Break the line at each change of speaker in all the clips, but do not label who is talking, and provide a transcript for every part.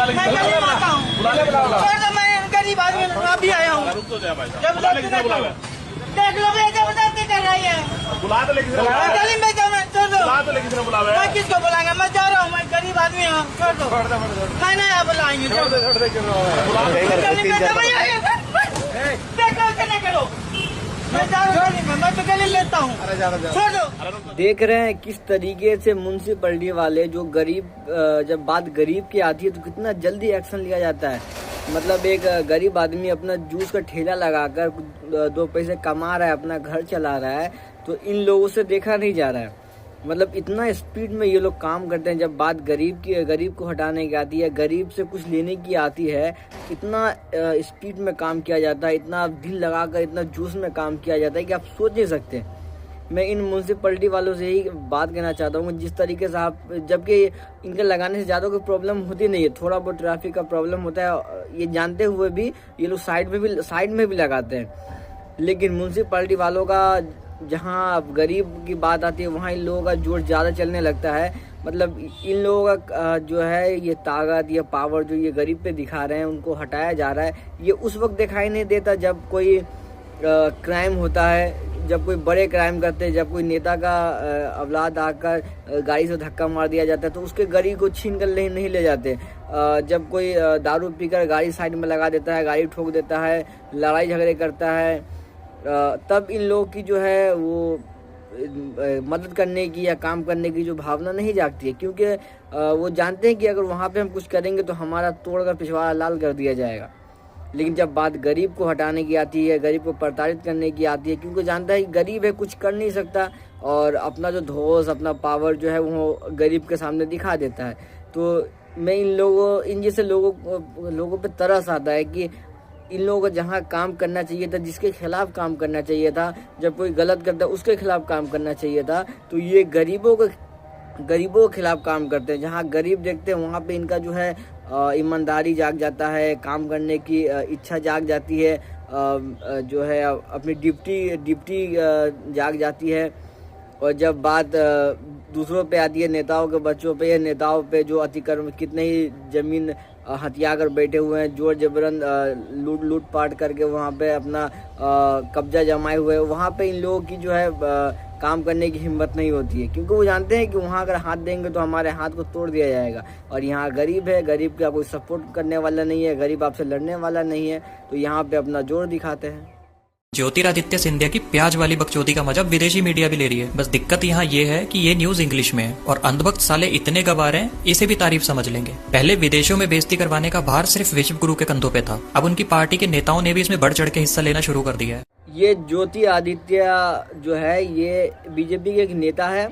मैं गरीब आता हूँ, छोड़ दो, मैं गरीब आदमी अभी आया हूँ। देख लो जबरदस्ती कर रही है, गली में जाओ, मैं छोड़ दो, मैं किसको बुलाएंगे, मैं जा रहा हूँ, मैं गरीब आदमी हूँ, छोड़ दो, मैं नहीं यहाँ बुलाएंगे, करो, मैं जा रहा हूँ, मैं तो गली लेता हूँ, छोड़ दो।
देख रहे हैं किस तरीके से म्युनिसिपैलिटी वाले जो गरीब, जब बात गरीब की आती है तो कितना जल्दी एक्शन लिया जाता है। मतलब एक गरीब आदमी अपना जूस का ठेला लगाकर 2 पैसे कमा रहा है, अपना घर चला रहा है, तो इन लोगों से देखा नहीं जा रहा है। मतलब इतना स्पीड में ये लोग काम करते हैं। जब बात गरीब की, गरीब को हटाने की आती है, गरीब से कुछ लेने की आती है, इतना स्पीड में काम किया जाता है, इतना दिल लगाकर, इतना जोश में काम किया जाता है कि आप सोच नहीं सकते। मैं इन म्युनिसिपैलिटी वालों से यही बात कहना चाहता हूँ, जिस तरीके से आप, जबकि इनके लगाने से ज़्यादा कोई प्रॉब्लम होती नहीं है, थोड़ा बहुत ट्रैफिक का प्रॉब्लम होता है, ये जानते हुए भी ये लोग साइड में भी लगाते हैं। लेकिन म्युनिसिपैलिटी वालों का, जहाँ गरीब की बात आती है वहाँ इन लोगों का जोर ज़्यादा चलने लगता है। मतलब इन लोगों का जो है ये ताकत, ये पावर जो ये गरीब पे दिखा रहे हैं, उनको हटाया जा रहा है। ये उस वक्त दिखाई नहीं देता जब कोई क्राइम होता है, जब कोई बड़े क्राइम करते हैं, जब कोई नेता का औलाद आकर गाड़ी से धक्का मार दिया जाता है तो उसके गाड़ी को छीन कर नहीं ले जाते। जब कोई दारू पीकर गाड़ी साइड में लगा देता है, गाड़ी ठोक देता है, लड़ाई झगड़े करता है, तब इन लोगों की जो है वो मदद करने की या काम करने की जो भावना नहीं जागती है, क्योंकि वो जानते हैं कि अगर वहाँ पे हम कुछ करेंगे तो हमारा तोड़कर पिछवाड़ा लाल कर दिया जाएगा। लेकिन जब बात गरीब को हटाने की आती है, गरीब को प्रताड़ित करने की आती है, क्योंकि जानता है कि गरीब है, कुछ कर नहीं सकता, और अपना जो धौस, अपना पावर जो है वो गरीब के सामने दिखा देता है। तो मैं इन जैसे लोगों पे तरस आता है कि इन लोगों को जहाँ काम करना चाहिए था, जिसके खिलाफ काम करना चाहिए था, जब कोई गलत करता है उसके खिलाफ काम करना चाहिए था, तो ये गरीबों के खिलाफ काम करते हैं। जहाँ गरीब देखते हैं वहाँ पे इनका जो है ईमानदारी जाग जाता है, काम करने की इच्छा जाग जाती है, जो है अपनी डिप्टी जाग जाती है। और जब बात दूसरों पे आती है, नेताओं के बच्चों पे, नेताओं पे जो अतिक्रमण, कितने ही जमीन हथिया कर बैठे हुए हैं, जोर जबरन लूट पाट करके वहाँ पे अपना कब्जा जमाए हुए हैं, वहाँ पे इन लोगों की जो है काम करने की हिम्मत नहीं होती है, क्योंकि वो जानते हैं कि वहाँ अगर हाथ देंगे तो हमारे हाथ को तोड़ दिया जाएगा। और यहाँ गरीब है, गरीब का कोई सपोर्ट करने वाला नहीं है, गरीब आपसे लड़ने वाला नहीं है, तो यहाँ पे अपना जोर दिखाते हैं।
ज्योतिरादित्य सिंधिया की प्याज वाली बकचोदी का मजा विदेशी मीडिया भी ले रही है। बस दिक्कत यहाँ ये है कि ये न्यूज इंग्लिश में है और अंधभक्त साले इतने गवार हैं, इसे भी तारीफ समझ लेंगे। पहले विदेशों में बेइज्जती करवाने का भार सिर्फ विश्व गुरु के कंधों पे था, अब उनकी पार्टी के नेताओं ने भी इसमें बढ़ चढ़ के हिस्सा लेना शुरू कर दिया है।
ये ज्योतिरादित्य जो है ये बीजेपी के एक नेता है,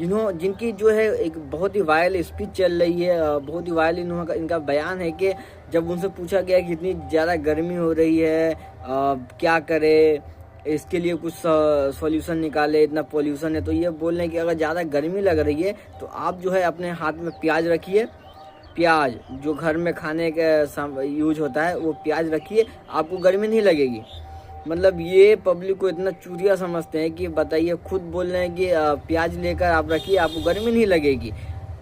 जिनकी जो है एक बहुत ही वायरल स्पीच चल रही है, बहुत ही वायरल इनका बयान है कि जब उनसे पूछा गया कि इतनी ज़्यादा गर्मी हो रही है, क्या करे, इसके लिए कुछ सॉल्यूशन निकाले, इतना पोल्यूशन है, तो ये बोल रहे हैं कि अगर ज़्यादा गर्मी लग रही है तो आप जो है अपने हाथ में प्याज रखिए, प्याज जो घर में खाने का यूज होता है वो प्याज रखिए, आपको गर्मी नहीं लगेगी। मतलब ये पब्लिक को इतना चूतिया समझते हैं कि बताइए, खुद बोल रहे हैं कि प्याज लेकर आप रखिए, आपको गर्मी नहीं लगेगी,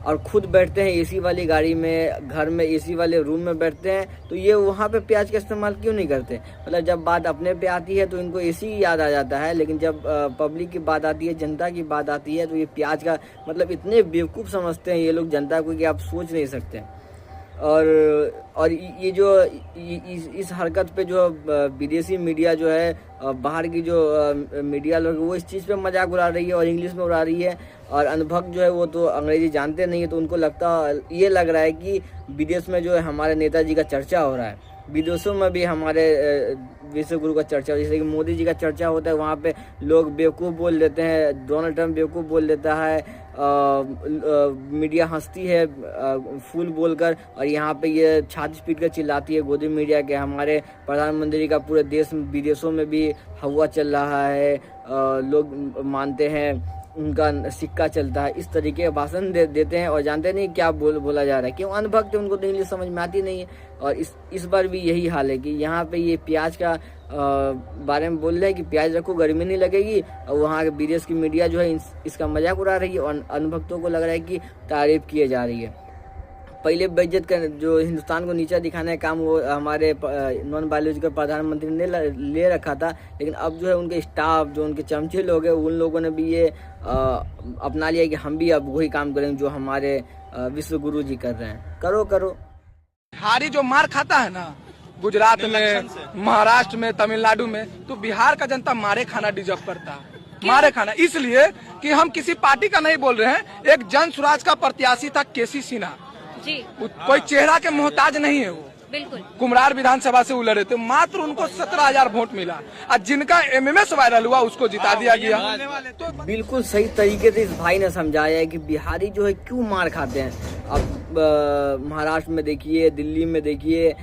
और खुद बैठते हैं एसी वाली गाड़ी में, घर में एसी वाले रूम में बैठते हैं, तो ये वहाँ पे प्याज का इस्तेमाल क्यों नहीं करते? मतलब जब बात अपने पे आती है तो इनको एसी याद आ जाता है, लेकिन जब पब्लिक की बात आती है, जनता की बात आती है, तो ये प्याज का मतलब इतने बेवकूफ़ समझते हैं ये लोग जनता को कि आप सोच नहीं सकते। और ये जो इस हरकत पे जो विदेशी मीडिया जो है, बाहर की जो मीडिया लोग, वो इस चीज़ पे मजाक उड़ा रही है और इंग्लिश में उड़ा रही है। और अनुभक्त जो है वो तो अंग्रेजी जानते नहीं है, तो उनको ये लग रहा है कि विदेश में जो है हमारे नेताजी का चर्चा हो रहा है, विदेशों में भी हमारे विश्व गुरु का चर्चा, जैसे कि मोदी जी का चर्चा होता है, वहाँ पे लोग बेवकूफ़ बोल देते हैं, डोनाल्ड ट्रम्प बेवकूफ़ बोल देता है, मीडिया हंसती है फूल बोलकर, और यहाँ पे ये छाती पीट कर चिल्लाती है गोदी मीडिया के हमारे प्रधानमंत्री का पूरे देश विदेशों में भी हवा चल रहा है, लोग मानते हैं, उनका सिक्का चलता है। इस तरीके का भाषण देते हैं और जानते नहीं क्या बोला जा रहा है, क्यों अनुभक्त है, उनको तो इंग्लिश समझ में आती नहीं है। और इस बार भी यही हाल है कि यहाँ पे ये प्याज का बारे में बोल रहे हैं कि प्याज रखो, गर्मी नहीं लगेगी, और वहाँ के विदेश की मीडिया जो है इसका मजाक उड़ा रही है, और अनुभक्तों को लग रहा है कि तारीफ किए जा रही है। पहले बेइज्जत कर जो हिंदुस्तान को नीचा दिखाने का काम वो हमारे नॉन बायोलॉजिकल प्रधानमंत्री ने ले रखा था, लेकिन अब जो है उनके स्टाफ जो उनके चमचे लोग हैं उन लोगों ने भी ये अपना लिया कि हम भी अब वही काम करेंगे जो हमारे विश्व गुरु जी कर रहे हैं। करो करो।
बिहारी जो मार खाता है ना गुजरात में, महाराष्ट्र में, तमिलनाडु में, तो बिहार का जनता मारे खाना डिजर्व करता है। मारे खाना इसलिए कि हम किसी पार्टी का नहीं बोल रहे हैं, एक जन स्वराज का प्रत्याशी था केसी सिन्हा
जी,
कोई चेहरा के मोहताज नहीं है वो,
बिल्कुल।
कुम्हरार विधानसभा से उलरे थे, मात्र उनको 17,000 वोट मिला और जिनका एमएमएस वायरल हुआ उसको जिता दिया गया।
तो बिल्कुल सही तरीके से इस भाई ने समझाया है कि बिहारी जो है क्यों मार खाते हैं। अब महाराष्ट्र में देखिए, दिल्ली में देखिए,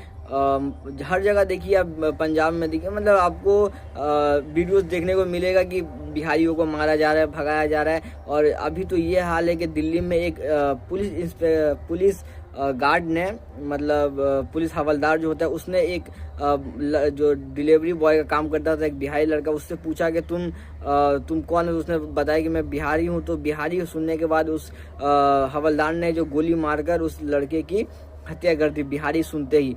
हर जगह देखिए, अब पंजाब में देखिए, मतलब आपको वीडियोस देखने को मिलेगा कि बिहारियों को मारा जा रहा है, भगाया जा रहा है। और अभी तो ये हाल है कि दिल्ली में एक पुलिस गार्ड ने, मतलब पुलिस हवलदार जो होता है, उसने एक जो डिलीवरी बॉय का काम करता था, एक बिहारी लड़का, उससे पूछा कि तुम कौन है। उसने बताया कि मैं बिहारी हूँ। तो बिहारी सुनने के बाद उस हवलदार ने जो गोली मारकर उस लड़के की हत्या कर दी बिहारी सुनते ही।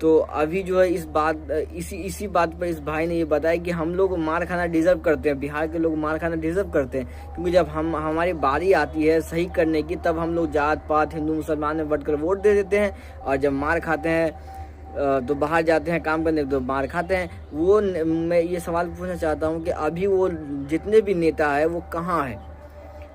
तो अभी जो है इसी बात पर इस भाई ने ये बताया कि हम लोग मार खाना डिजर्व करते हैं, बिहार के लोग मार खाना डिजर्व करते हैं, क्योंकि जब हमारी बारी आती है सही करने की तब हम लोग जात पात हिंदू मुसलमान में बंट कर वोट दे देते हैं, और जब मार खाते हैं तो बाहर जाते हैं काम करने तो मार खाते हैं। मैं ये सवाल पूछना चाहता हूँ कि अभी वो जितने भी नेता है वो कहाँ है?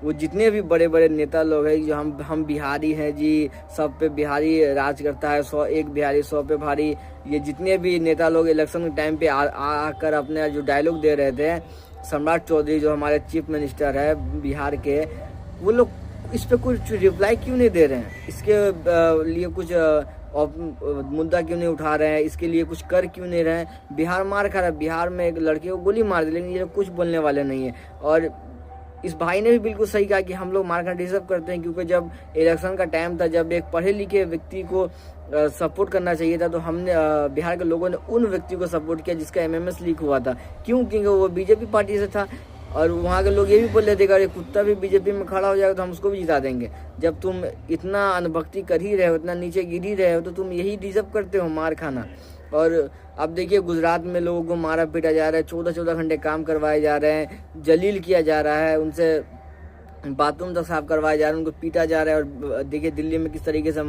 वो जितने भी बड़े बड़े नेता लोग हैं जो हम बिहारी हैं जी, सब पे बिहारी राज करता है, 101 बिहारी 100 पे भारी, ये जितने भी नेता लोग इलेक्शन के टाइम पे आकर अपने जो डायलॉग दे रहे थे, सम्राट चौधरी जो हमारे चीफ मिनिस्टर है बिहार के, वो लोग इस पे कुछ रिप्लाई क्यों नहीं दे रहे हैं? इसके लिए कुछ मुद्दा क्यों नहीं उठा रहे हैं? इसके लिए कुछ कर क्यों नहीं रहे हैं? बिहार मार खा रहा है, बिहार में एक लड़के को गोली मार दी, लेकिन ये कुछ बोलने वाले नहीं है। और इस भाई ने भी बिल्कुल सही कहा कि हम लोग मार खाना डिजर्व करते हैं, क्योंकि जब इलेक्शन का टाइम था, जब एक पढ़े लिखे व्यक्ति को सपोर्ट करना चाहिए था, तो हमने बिहार के लोगों ने उन व्यक्ति को सपोर्ट किया जिसका एमएमएस लीक हुआ था। क्यों? क्योंकि वो बीजेपी पार्टी से था, और वहाँ के लोग ये भी बोल रहे थे कि अरे कुत्ता भी बीजेपी में खड़ा हो जाएगा तो हम उसको भी जिता देंगे। जब तुम इतना अनभक्ति कर ही रहे हो, इतना नीचे गिर ही रहे हो, तो तुम यही डिजर्व करते हो, मार खाना। और अब देखिए गुजरात में लोगों को मारा पीटा जा रहा है, 14-14 घंटे काम करवाए जा रहे हैं, जलील किया जा रहा है, उनसे बाथरूम तक साफ करवाए जा रहे हैं, उनको पीटा जा रहा है। और देखिए दिल्ली में किस तरीके से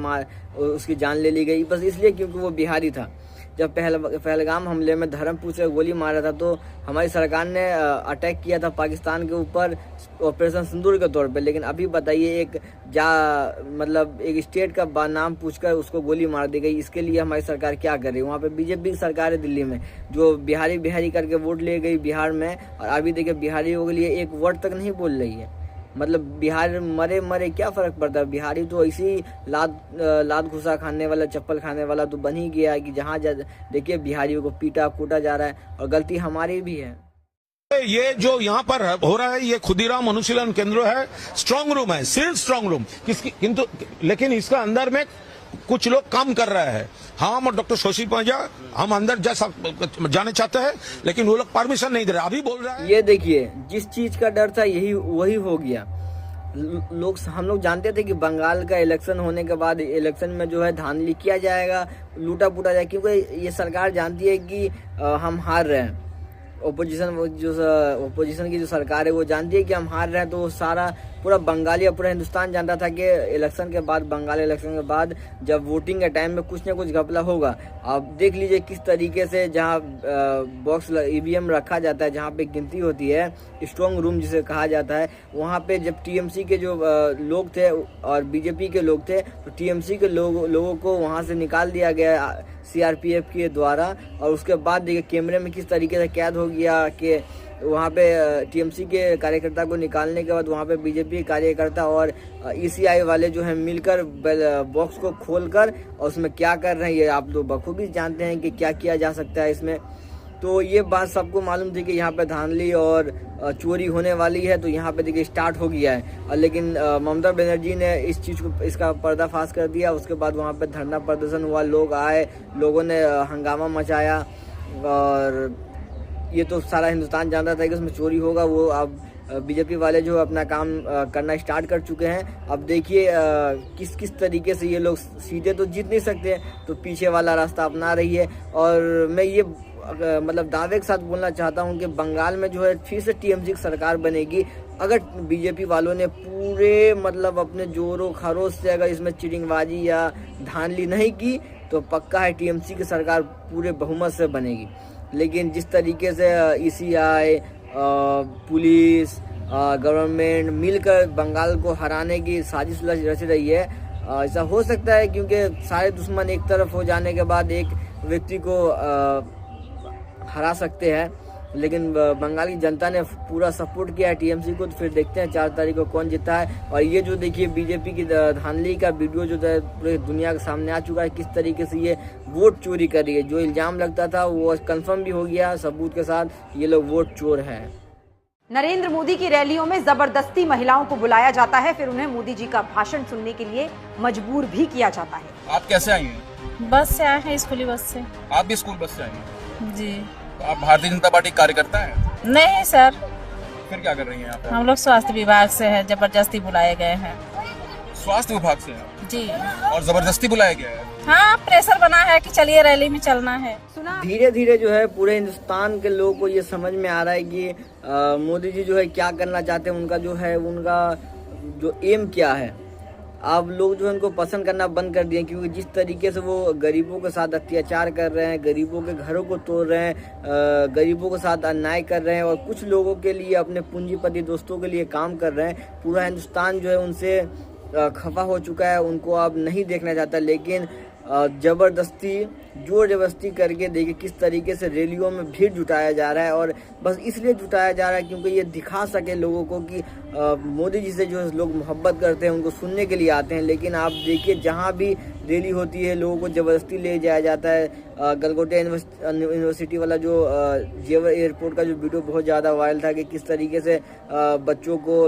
उसकी जान ले ली गई, बस इसलिए क्योंकि वो बिहारी था। जब पहलगाम हमले में धर्मपुर से गोली मारा था, तो हमारी सरकार ने अटैक किया था पाकिस्तान के ऊपर ऑपरेशन सिंदूर के तौर पे। लेकिन अभी बताइए मतलब एक स्टेट का नाम पूछकर उसको गोली मार दी गई, इसके लिए हमारी सरकार क्या कर रही है? वहाँ पे बीजेपी की सरकार है दिल्ली में, जो बिहारी करके वोट ले गई बिहार में, और अभी देखिए बिहारियों के लिए एक वर्ड तक नहीं बोल रही है। मतलब बिहार मरे क्या फर्क पड़ता है? बिहारी तो इसी लात घुसा खाने वाला, चप्पल खाने वाला तो बन ही गया है कि जहाँ देखिए बिहारियों को पीटा कूटा जा रहा है, और गलती हमारी भी है।
ये जो यहाँ पर हो रहा है, ये खुदीराम अनुशीलन केंद्र है, स्ट्रांग रूम है, सिर्फ स्ट्रांग रूम, किंतु लेकिन इसका अंदर में कुछ लोग काम कर रहे हैं। हम और डॉक्टर शशि पंजा हम अंदर जाने चाहते हैं, लेकिन वो लोग परमिशन नहीं दे रहे। अभी बोल रहा है,
ये देखिए जिस चीज का डर था वही हो गया। हम लोग जानते थे कि बंगाल का इलेक्शन होने के बाद इलेक्शन में जो है धांधली किया जाएगा, लूटा पुटा जाएगा, क्योंकि ये सरकार जानती है कि हम हार रहे हैं। ओपोजिशन की जो सरकार है वो जानती है कि हम हार रहे हैं, तो सारा पूरा बंगाल या पूरा हिंदुस्तान जानता था कि इलेक्शन के बाद, बंगाल इलेक्शन के बाद जब वोटिंग के टाइम में कुछ ना कुछ घपला होगा। आप देख लीजिए किस तरीके से जहां बॉक्स ईवीएम रखा जाता है, जहां पे गिनती होती है, स्ट्रांग रूम जिसे कहा जाता है, वहां पे जब टीएमसी के जो लोग थे और बीजेपी के लोग थे, तो टीएमसी के लोगों को वहां से निकाल दिया गया सीआरपीएफ के द्वारा। और उसके बाद देखिए कैमरे में किस तरीके से कैद हो गया कि वहाँ पे टीएमसी के कार्यकर्ता को निकालने के बाद वहाँ पे बीजेपी कार्यकर्ता और ईसीआई वाले जो हैं मिलकर बॉक्स को खोलकर और उसमें क्या कर रहे हैं, ये आप लोग बखूबी जानते हैं कि क्या किया जा सकता है इसमें। तो ये बात सबको मालूम थी कि यहाँ पे धांधली और चोरी होने वाली है, तो यहाँ पे देखिए स्टार्ट हो गया है। लेकिन ममता बनर्जी ने इस चीज़ को, इसका पर्दाफाश कर दिया। उसके बाद वहाँ पे धरना प्रदर्शन हुआ, लोग आए, लोगों ने हंगामा मचाया, और ये तो सारा हिंदुस्तान जानता था कि उसमें चोरी होगा। वो अब बीजेपी वाले जो अपना काम करना स्टार्ट कर चुके हैं। अब देखिए किस किस तरीके से ये लोग सीधे तो जीत नहीं सकते, तो पीछे वाला रास्ता अपना रही है। और मैं ये मतलब दावे के साथ बोलना चाहता हूँ कि बंगाल में जो है फिर से टीएमसी की सरकार बनेगी अगर बीजेपी वालों ने पूरे मतलब अपने जोरों खरोश से अगर इसमें चिटिंगबाजी या धांधली नहीं की तो पक्का है टीएमसी की सरकार पूरे बहुमत से बनेगी। लेकिन जिस तरीके से ईसीआई, पुलिस, गवर्नमेंट मिलकर बंगाल को हराने की साजिश रच रही है, ऐसा हो सकता है क्योंकि सारे दुश्मन एक तरफ हो जाने के बाद एक व्यक्ति को हरा सकते हैं। लेकिन बंगाल की जनता ने पूरा सपोर्ट किया है टीएमसी को, तो फिर देखते हैं 4 तारीख को कौन जीता है। और ये जो देखिए बीजेपी की धांधली का वीडियो जो पूरे दुनिया के सामने आ चुका है, किस तरीके से ये वोट चोरी कर रही है। जो इल्जाम लगता था वो कंफर्म भी हो गया सबूत के साथ, ये लोग वोट चोर हैं।
नरेंद्र मोदी की रैलियों में जबरदस्ती महिलाओं को बुलाया जाता है, फिर उन्हें मोदी जी का भाषण सुनने के लिए मजबूर भी किया जाता है।
आप कैसे आई हैं?
बस से आए हैं, स्कूली बस से।
आप भी स्कूल बस से आई हैं?
जी।
तो आप भारतीय जनता पार्टी कार्यकर्ता हैं?
नहीं सर,
फिर क्या कर रही हैं यहाँ पे?
हम लोग स्वास्थ्य विभाग से हैं, जबरदस्ती बुलाए गए हैं।
स्वास्थ्य विभाग से हैं?
जी।
और जबरदस्ती बुलाया गया है?
हाँ, प्रेशर बना है कि चलिए रैली में चलना है।
धीरे धीरे जो है पूरे हिंदुस्तान के लोगों को ये समझ में आ रहा है कि मोदी जी जो है क्या करना चाहते हैं, उनका जो है उनका जो एम क्या है। अब लोग जो है उनको पसंद करना बंद कर दिए, क्योंकि जिस तरीके से वो गरीबों के साथ अत्याचार कर रहे हैं, गरीबों के घरों को तोड़ रहे हैं, गरीबों के साथ अन्याय कर रहे हैं और कुछ लोगों के लिए अपने पूंजीपति दोस्तों के लिए काम कर रहे हैं। पूरा हिंदुस्तान जो है उनसे खफा हो चुका है, उनको अब नहीं देखना चाहता। लेकिन ज़बरदस्ती जोर जबरदस्ती करके देखिए किस तरीके से रैलियों में भीड़ जुटाया जा रहा है। और बस इसलिए जुटाया जा रहा है क्योंकि ये दिखा सके लोगों को कि मोदी जी से जो लोग मोहब्बत करते हैं उनको सुनने के लिए आते हैं। लेकिन आप देखिए जहाँ भी रैली होती है लोगों को ज़बरदस्ती ले जाया जाता है। गलगोटे यूनिवर्सिटी वाला जो जेवर एयरपोर्ट का जो वीडियो बहुत ज़्यादा वायरल था कि किस तरीके से बच्चों को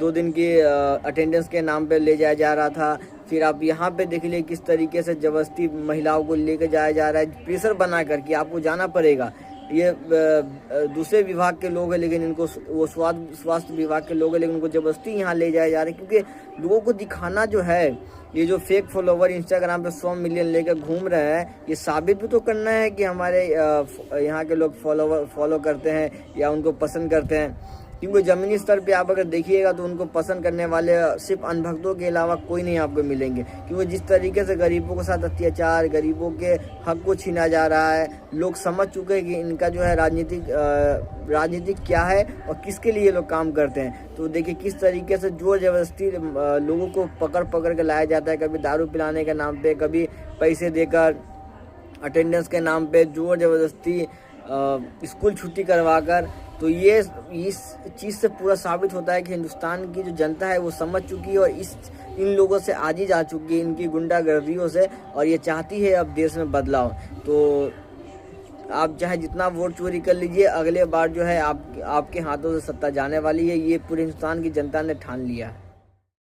2 दिन की अटेंडेंस के नाम पे ले जाया जा रहा था। फिर आप यहाँ पे देख लीजिए किस तरीके से जबरदस्ती महिलाओं को लेकर जाया जा रहा है, प्रेशर बना करके आपको जाना पड़ेगा। ये दूसरे विभाग के लोग हैं लेकिन इनको वो स्वास्थ्य विभाग के लोग हैं लेकिन उनको जबरदस्ती यहाँ ले जाया जा रहा है, क्योंकि लोगों को दिखाना जो है, ये जो फेक फॉलोवर इंस्टाग्राम पे 100 मिलियन लेकर घूम रहे हैं, ये साबित भी तो करना है कि हमारे यहाँ के लोग फॉलो करते हैं या उनको पसंद करते हैं। क्योंकि ज़मीनी स्तर पे आप अगर देखिएगा तो उनको पसंद करने वाले सिर्फ अनभक्तों के अलावा कोई नहीं आपको मिलेंगे। क्योंकि जिस तरीके से गरीबों के साथ अत्याचार, गरीबों के हक को छीना जा रहा है, लोग समझ चुके हैं कि इनका जो है राजनीतिक क्या है और किसके लिए लोग काम करते हैं। तो देखिए किस तरीके से जोर जबरदस्ती लोगों को पकड़ के लाया जाता है, कभी दारू पिलाने के नाम पे, कभी पैसे देकर, अटेंडेंस के नाम पे जोर जबरदस्ती स्कूल छुट्टी करवा कर। तो ये इस चीज़ से पूरा साबित होता है कि हिंदुस्तान की जो जनता है वो समझ चुकी है और इन लोगों से आजीज आ चुकी है, इनकी गुंडागर्दियों से, और ये चाहती है अब देश में बदलाव। तो आप चाहे जितना वोट चोरी कर लीजिए, अगले बार जो है आपके हाथों से सत्ता जाने वाली है, ये पूरे हिंदुस्तान की जनता ने ठान लिया है।